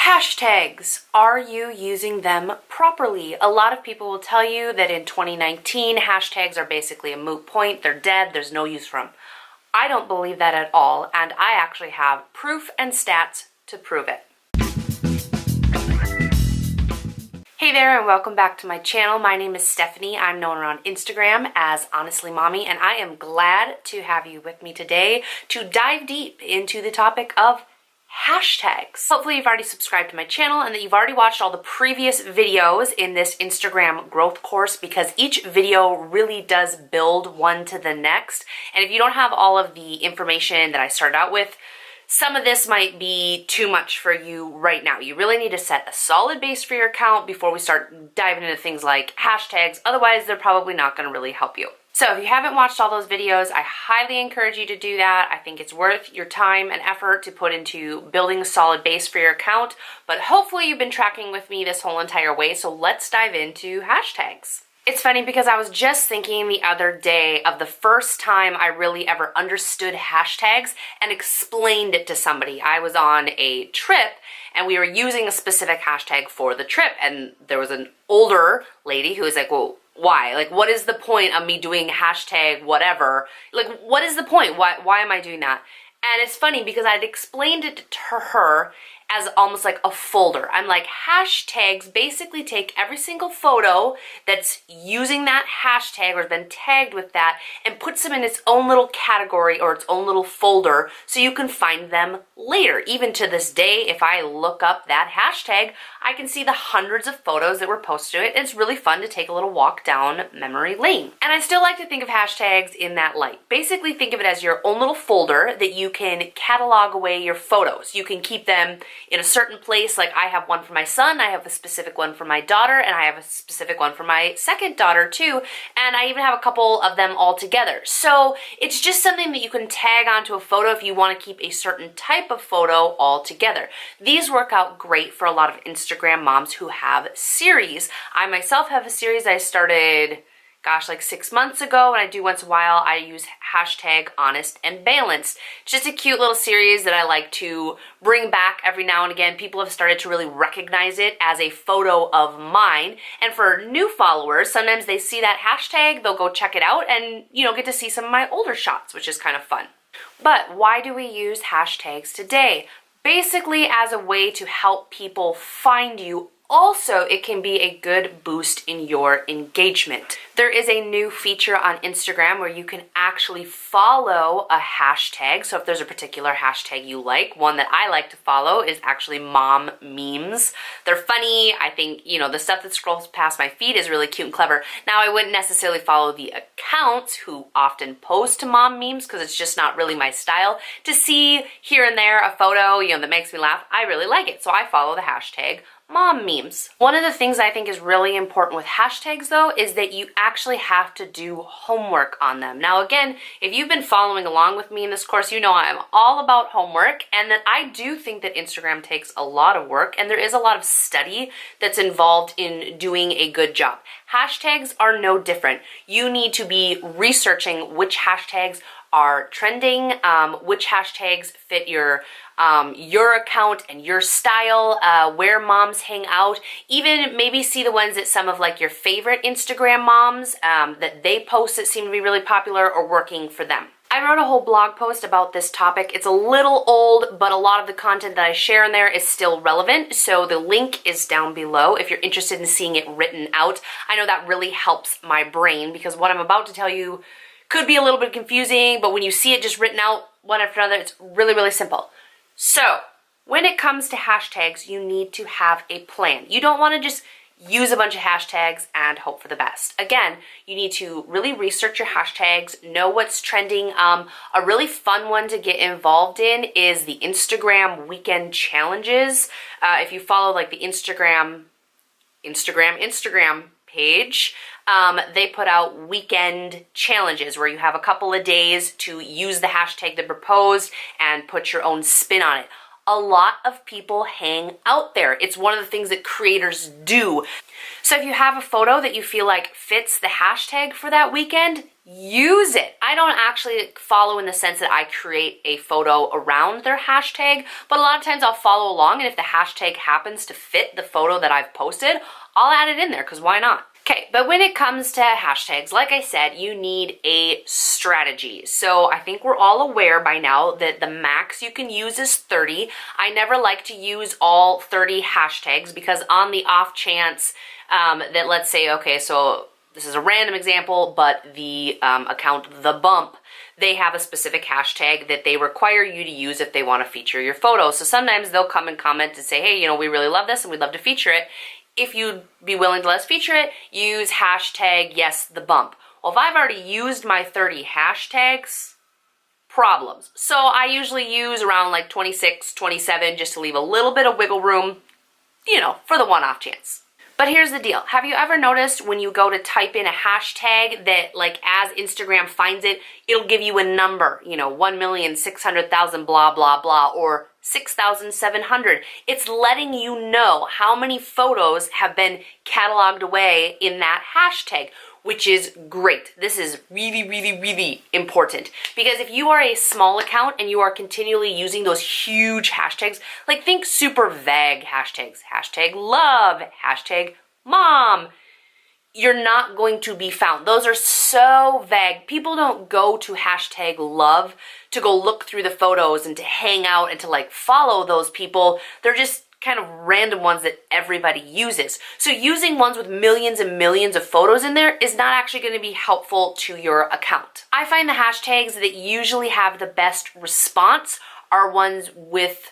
Hashtags. Are you using them properly? A lot of people will tell you that in 2019, hashtags are basically a moot point. They're dead. There's no use for them. I don't believe that at all, and I actually have proof and stats to prove it. Hey there, and welcome back to my channel. My name is Stephanie. I'm known around Instagram as Honestly Mommy, and I am glad to have you with me today to dive deep into the topic of hashtags. Hopefully you've already subscribed to my channel and that you've already watched all the previous videos in this Instagram growth course, because each video really does build one to the next. And if you don't have all of the information that I started out with, some of this might be too much for you right now. You really need to set a solid base for your account before we start diving into things like hashtags. Otherwise, they're probably not going to really help you. So if you haven't watched all those videos, I highly encourage you to do that. I think it's worth your time and effort to put into building a solid base for your account. But hopefully you've been tracking with me this whole entire way, so let's dive into hashtags. It's funny because I was just thinking the other day of the first time I really ever understood hashtags and explained it to somebody. I was on a trip and we were using a specific hashtag for the trip, and there was an older lady who was like, well, why? Like, what is the point of me doing hashtag whatever? Like, what is the point? Why am I doing that? And it's funny because I'd explained it to her as almost like a folder. I'm like, hashtags basically take every single photo that's using that hashtag or has been tagged with that and puts them in its own little category or its own little folder so you can find them later. Even to this day, if I look up that hashtag, I can see the hundreds of photos that were posted to it. It's really fun to take a little walk down memory lane. And I still like to think of hashtags in that light. Basically think of it as your own little folder that you can catalog away your photos. You can keep them in a certain place. Like I have one for my son, I have a specific one for my daughter, and I have a specific one for my second daughter too, and I even have a couple of them all together. So it's just something that you can tag onto a photo if you want to keep a certain type of photo all together. These work out great for a lot of Instagram moms who have series. I myself have a series I started like 6 months ago, and I do once in a while. I use hashtag honest and balanced. It's just a cute little series that I like to bring back every now and again. People have started to really recognize it as a photo of mine. And for new followers, sometimes they see that hashtag, they'll go check it out and, get to see some of my older shots, which is kind of fun. But why do we use hashtags today? Basically as a way to help people find you. Also, it can be a good boost in your engagement. There is a new feature on Instagram where you can actually follow a hashtag. So if there's a particular hashtag you like, one that I like to follow is actually mom memes. They're funny. I think, the stuff that scrolls past my feed is really cute and clever. Now, I wouldn't necessarily follow the accounts who often post to mom memes because it's just not really my style. To see here and there a photo, that makes me laugh, I really like it. So I follow the hashtag mom memes. One of the things I think is really important with hashtags though is that you actually have to do homework on them. Now again, if you've been following along with me in this course, I'm all about homework, and that I do think that Instagram takes a lot of work and there is a lot of study that's involved in doing a good job. Hashtags are no different. You need to be researching which hashtags are trending, which hashtags fit your account and your style, where moms hang out, even maybe see the ones that some of your favorite Instagram moms that they post that seem to be really popular or working for them. I wrote a whole blog post about this topic. It's a little old, but a lot of the content that I share in there is still relevant, so the link is down below if you're interested in seeing it written out. I know that really helps my brain because what I'm about to tell you could be a little bit confusing, but when you see it just written out one after another, it's really, really simple. So, when it comes to hashtags, you need to have a plan. You don't want to just use a bunch of hashtags and hope for the best. Again, you need to really research your hashtags, know what's trending. A really fun one to get involved in is the Instagram weekend challenges. If you follow the Instagram page, they put out weekend challenges where you have a couple of days to use the hashtag that proposed and put your own spin on it. a lot of people hang out there. It's one of the things that creators do. So if you have a photo that you feel like fits the hashtag for that weekend, use it. I don't actually follow in the sense that I create a photo around their hashtag, but a lot of times I'll follow along, and if the hashtag happens to fit the photo that I've posted, I'll add it in there, because why not? Okay, but when it comes to hashtags, like I said, you need a strategy. So I think we're all aware by now that the max you can use is 30. I never like to use all 30 hashtags, because on the off chance that, let's say, okay, so this is a random example, but the account The Bump, they have a specific hashtag that they require you to use if they want to feature your photo. So sometimes they'll come and comment and say, hey, you know, we really love this and we'd love to feature it. If you'd be willing to let us feature it, use hashtag #YesTheBump. Well, if I've already used my 30 hashtags, problems. So I usually use around like 26, 27 just to leave a little bit of wiggle room, you know, for the one-off chance. But here's the deal. Have you ever noticed when you go to type in a hashtag that, like, as Instagram finds it, it'll give you a number, you know, 1,600,000 blah, blah, blah, or 6,700. It's letting you know how many photos have been cataloged away in that hashtag, which is great. This is really, really, really important, because if you are a small account and you are continually using those huge hashtags, like think super vague hashtags, hashtag love, hashtag mom, you're not going to be found. Those are so vague. People don't go to hashtag love to go look through the photos and to hang out and to like follow those people. They're just kind of random ones that everybody uses. So using ones with millions and millions of photos in there is not actually going to be helpful to your account. I find the hashtags that usually have the best response are ones with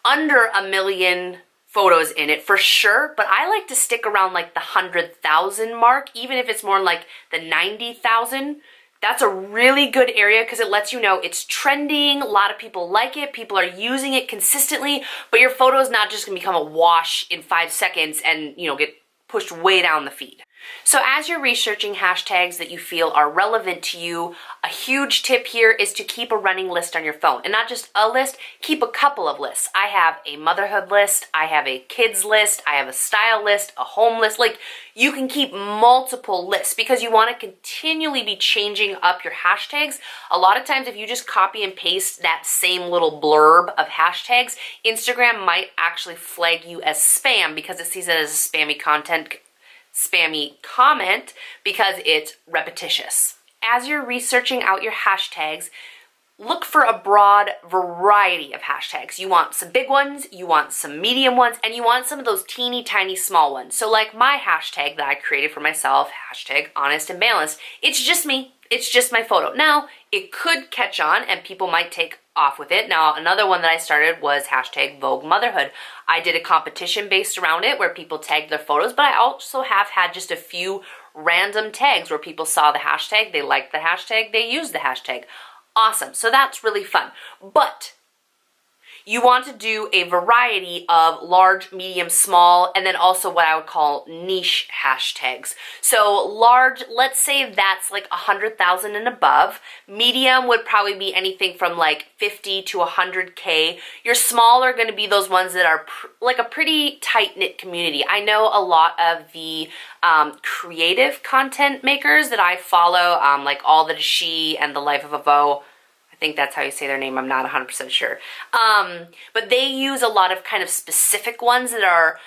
under 1 million photos in it for sure, but I like to stick around like the 100,000 mark, even if it's more like the 90,000. That's a really good area because it lets you know it's trending, a lot of people like it, people are using it consistently, but your photo is not just gonna become a wash in 5 seconds and, you know, get pushed way down the feed. So as you're researching hashtags that you feel are relevant to you, a huge tip here is to keep a running list on your phone. And not just a list, keep a couple of lists. I have a motherhood list, I have a kids list, I have a style list, a home list. Like, you can keep multiple lists because you want to continually be changing up your hashtags. A lot of times if you just copy and paste that same little blurb of hashtags, Instagram might actually flag you as spam because it sees it as a spammy comment because it's repetitious. As you're researching out your hashtags, look for a broad variety of hashtags. You want some big ones, you want some medium ones, and you want some of those teeny tiny small ones. So like my hashtag that I created for myself, hashtag honest and balanced, it's just me. It's just my photo. Now, it could catch on and people might take off with it. Now, another one that I started was hashtag Vogue Motherhood. I did a competition based around it where people tagged their photos, but I also have had just a few random tags where people saw the hashtag, they liked the hashtag, they used the hashtag. Awesome. So that's really fun. But you want to do a variety of large, medium, small, and then also what I would call niche hashtags. So large, let's say that's like 100,000 and above. Medium would probably be anything from like 50 to 100K. Your small are going to be those ones that are like a pretty tight-knit community. I know a lot of the creative content makers that I follow, like All That Is She and The Life of a Vogue. I think that's how you say their name, I'm not 100% sure. But they use a lot of kind of specific ones that are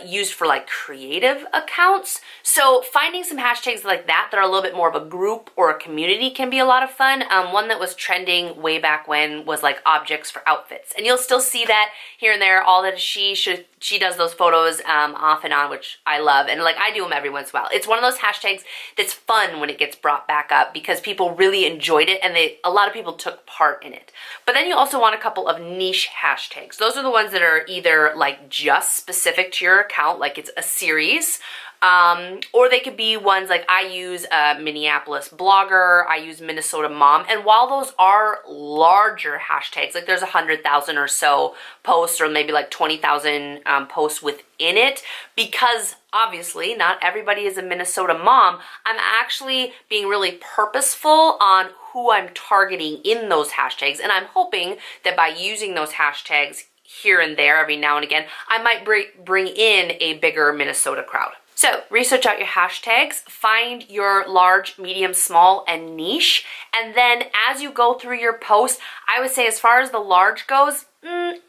used for like creative accounts. So finding some hashtags like that are a little bit more of a group or a community can be a lot of fun. One that was trending way back when was like objects for outfits. And you'll still see that here and there. All That Is She does those photos off and on, which I love. And like I do them every once in a while. It's one of those hashtags that's fun when it gets brought back up because people really enjoyed it and a lot of people took part in it. But then you also want a couple of niche hashtags. Those are the ones that are either like just specific to your account, like it's a series, Or they could be ones like I use Minneapolis blogger, I use Minnesota mom, and while those are larger hashtags, like there's 100,000 or so posts, or maybe like 20,000 posts within it, because obviously not everybody is a Minnesota mom, I'm actually being really purposeful on who I'm targeting in those hashtags, and I'm hoping that by using those hashtags here and there every now and again, I might bring in a bigger Minnesota crowd. So research out your hashtags, find your large, medium, small, and niche, and then as you go through your post, I would say as far as the large goes,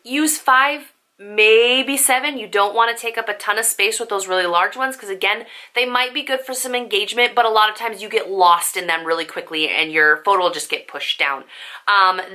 use 5, maybe 7. You don't want to take up a ton of space with those really large ones because again, they might be good for some engagement, but a lot of times you get lost in them really quickly and your photo will just get pushed down.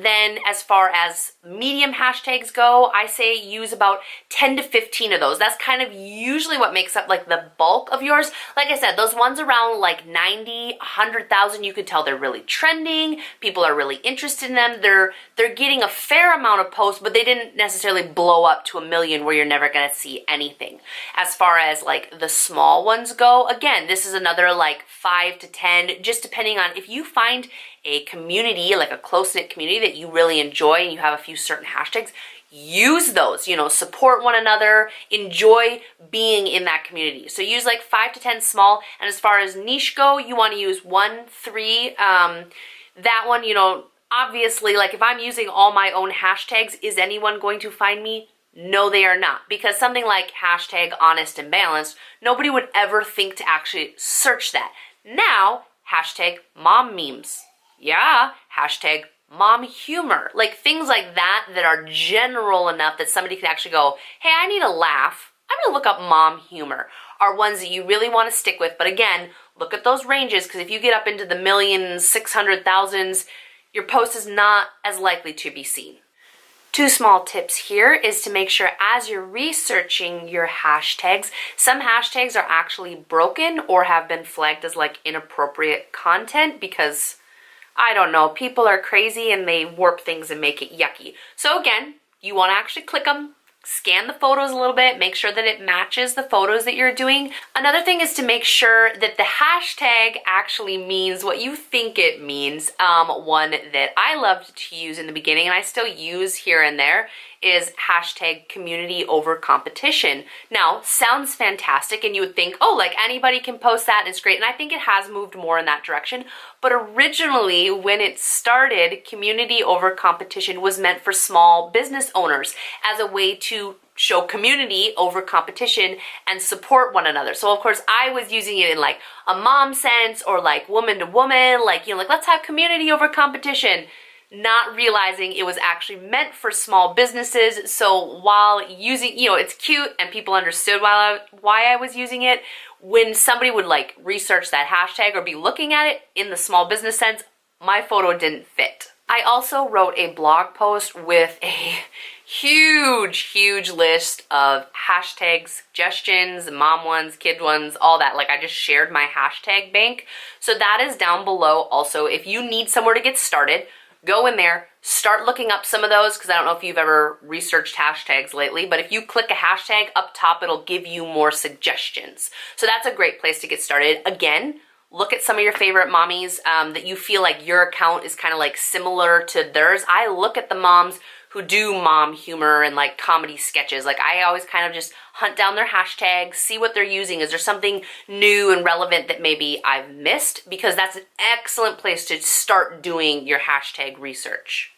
Then as far as medium hashtags go, I say use about 10 to 15 of those. That's kind of usually what makes up like the bulk of yours. Like I said, those ones around like 90, 100,000, you can tell they're really trending. People are really interested in them. They're getting a fair amount of posts, but they didn't necessarily blow up to 1 million where you're never gonna see anything. As far as like the small ones go, again, this is another like 5 to 10, just depending on if you find a community, like a close-knit community that you really enjoy and you have a few certain hashtags, use those, you know, support one another, enjoy being in that community. So use like 5 to 10 small, and as far as niche go, you want to use 1, 3, that one, you know, obviously, like if I'm using all my own hashtags, is anyone going to find me? No, they are not, because something like hashtag honest and balanced, nobody would ever think to actually search that. Now, hashtag mom memes. Yeah, hashtag mom humor, like things like that that are general enough that somebody can actually go, hey, I need a laugh, I'm gonna look up mom humor, are ones that you really want to stick with. But again, look at those ranges, because if you get up into the millions, 600,000s, your post is not as likely to be seen. 2 small tips here is to make sure as you're researching your hashtags, some hashtags are actually broken or have been flagged as like inappropriate content because, I don't know, people are crazy and they warp things and make it yucky. So again, you want to actually click them, scan the photos a little bit, make sure that it matches the photos that you're doing. Another thing is to make sure that the hashtag actually means what you think it means. One that I loved to use in the beginning and I still use here and there is hashtag community over competition. Now, sounds fantastic and you would think, oh, like anybody can post that and it's great. And I think it has moved more in that direction. But originally, when it started, community over competition was meant for small business owners as a way to show community over competition and support one another. So of course I was using it in like a mom sense or like woman to woman, like, you know, like let's have community over competition, not realizing it was actually meant for small businesses. So while using, you know, it's cute and people understood why I was using it, when somebody would like research that hashtag or be looking at it in the small business sense, my photo didn't fit. I also wrote a blog post with a huge list of hashtag suggestions, mom ones, kid ones, all that. Like I just shared my hashtag bank. So that is down below. Also, if you need somewhere to get started, go in there, start looking up some of those, because I don't know if you've ever researched hashtags lately, but if you click a hashtag up top, it'll give you more suggestions. So that's a great place to get started. Again, look at some of your favorite mommies that you feel like your account is kind of like similar to theirs. I look at the moms who do mom humor and like comedy sketches. Like I always kind of just hunt down their hashtags, see what they're using. Is there something new and relevant that maybe I've missed? Because that's an excellent place to start doing your hashtag research.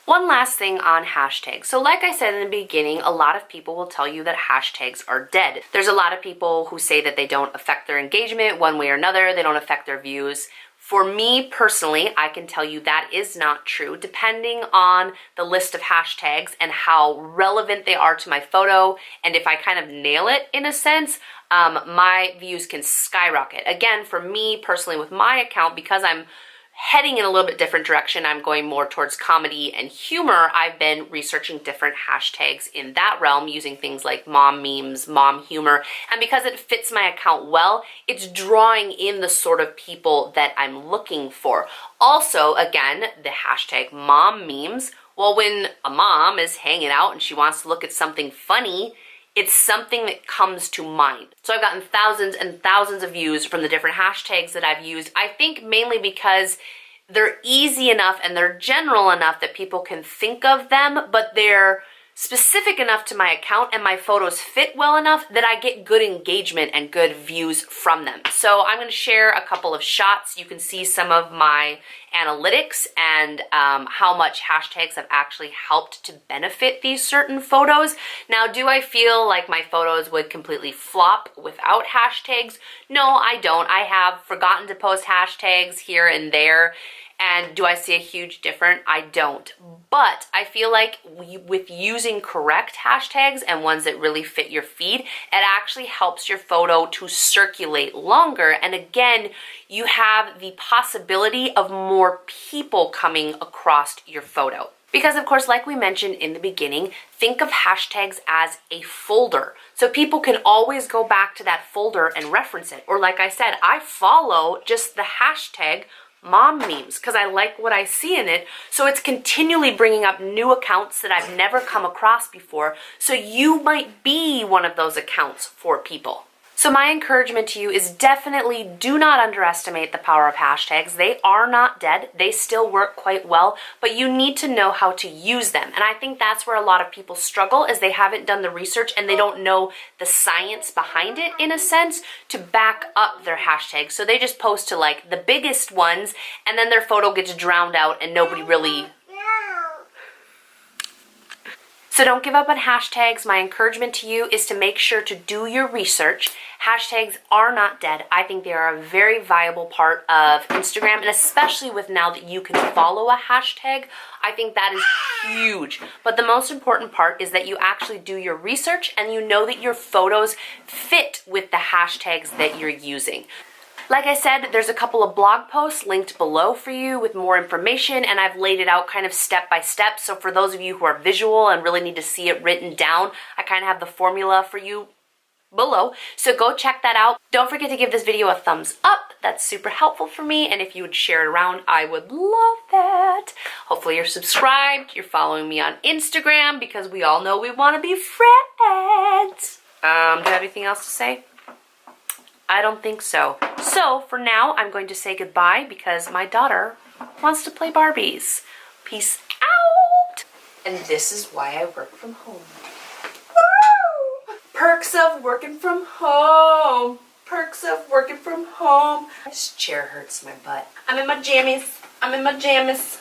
One last thing on hashtags. So like I said in the beginning, a lot of people will tell you that hashtags are dead. There's a lot of people who say that they don't affect their engagement one way or another, they don't affect their views. For me personally, I can tell you that is not true. Depending on the list of hashtags and how relevant they are to my photo, and if I kind of nail it in a sense, my views can skyrocket. Again, for me personally with my account, because I'm heading in a little bit different direction, I'm going more towards comedy and humor, I've been researching different hashtags in that realm using things like mom memes, mom humor, and because it fits my account well, it's drawing in the sort of people that I'm looking for. Also, again, the hashtag mom memes, well, when a mom is hanging out and she wants to look at something funny, It's something that comes to mind. So I've gotten thousands and thousands of views from the different hashtags that I've used. I think mainly because they're easy enough and they're general enough that people can think of them, but they're specific enough to my account and my photos fit well enough that I get good engagement and good views from them. So I'm going to share a couple of shots. You can see some of my analytics and how much hashtags have actually helped to benefit these certain photos. Now, do I feel like my photos would completely flop without hashtags? No, I don't. I have forgotten to post hashtags here and there. And do I see a huge difference? I don't. But I feel like with using correct hashtags and ones that really fit your feed, it actually helps your photo to circulate longer. And again, you have the possibility of more people coming across your photo. Because of course, like we mentioned in the beginning, think of hashtags as a folder. So people can always go back to that folder and reference it. Or like I said, I follow just the hashtag mom memes because I like what I see in it. So it's continually bringing up new accounts that I've never come across before. So you might be one of those accounts for people. So my encouragement to you is definitely do not underestimate the power of hashtags. They are not dead. They still work quite well, but you need to know how to use them. And I think that's where a lot of people struggle, is they haven't done the research and they don't know the science behind it, in a sense, to back up their hashtags. So they just post to like the biggest ones and then their photo gets drowned out and nobody really... So don't give up on hashtags. My encouragement to you is to make sure to do your research. Hashtags are not dead. I think they are a very viable part of Instagram, and especially with now that you can follow a hashtag, I think that is huge. But the most important part is that you actually do your research and you know that your photos fit with the hashtags that you're using. Like I said, there's a couple of blog posts linked below for you with more information, and I've laid it out kind of step by step. So for those of you who are visual and really need to see it written down, I kind of have the formula for you below. So go check that out. Don't forget to give this video a thumbs up. That's super helpful for me. And if you would share it around, I would love that. Hopefully you're subscribed. You're following me on Instagram because we all know we want to be friends. Do you have anything else to say? I don't think so. So for now, I'm going to say goodbye because my daughter wants to play Barbies. Peace out. And this is why I work from home. Woo! Perks of working from home. Perks of working from home. This chair hurts my butt. I'm in my jammies. I'm in my jammies.